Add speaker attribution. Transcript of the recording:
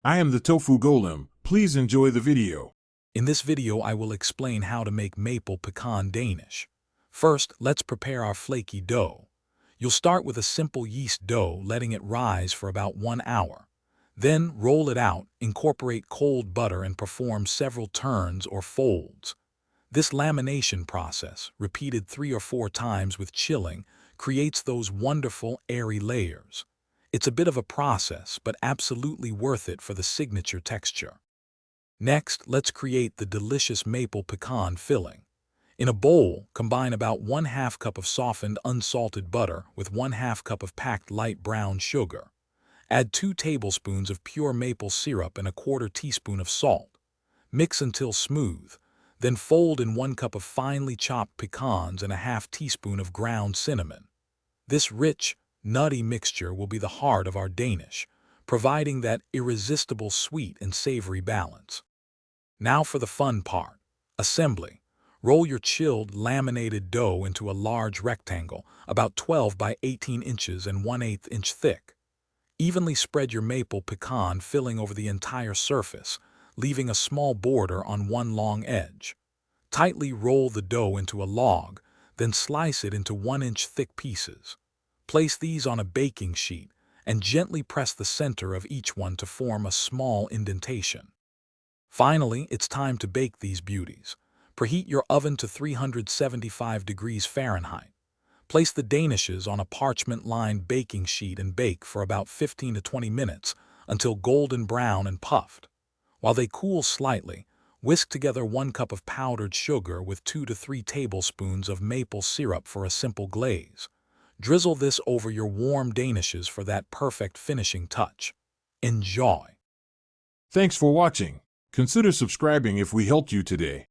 Speaker 1: I am the Tofu Golem. Please enjoy the video.
Speaker 2: In this video, I will explain how to make maple pecan Danish. First, let's prepare our flaky dough. You'll start with a simple yeast dough, letting it rise for about 1 hour. Then roll it out, incorporate cold butter, and perform several turns or folds. This lamination process, repeated 3 or 4 times with chilling, creates those wonderful, airy layers. It's a bit of a process, but absolutely worth it for the signature texture. Next, let's create the delicious maple pecan filling. In a bowl, combine about 1/2 cup of softened, unsalted butter with 1/2 cup of packed light brown sugar. Add 2 tablespoons of pure maple syrup and 1/4 teaspoon of salt. Mix until smooth, then fold in 1 cup of finely chopped pecans and 1/2 teaspoon of ground cinnamon. This rich, nutty mixture will be the heart of our Danish, providing that irresistible sweet and savory balance. Now for the fun part, assembly. Roll your chilled, laminated dough into a large rectangle, about 12 by 18 inches and 1/8 inch thick. Evenly spread your maple pecan filling over the entire surface, leaving a small border on one long edge. Tightly roll the dough into a log, then slice it into 1-inch thick pieces. Place these on a baking sheet and gently press the center of each one to form a small indentation. Finally, it's time to bake these beauties. Preheat your oven to 375 degrees Fahrenheit. Place the danishes on a parchment-lined baking sheet and bake for about 15 to 20 minutes until golden brown and puffed. While they cool slightly, whisk together 1 cup of powdered sugar with 2 to 3 tablespoons of maple syrup for a simple glaze. Drizzle this over your warm danishes for that perfect finishing touch. Enjoy!
Speaker 1: Thanks for watching. Consider subscribing if we helped you today.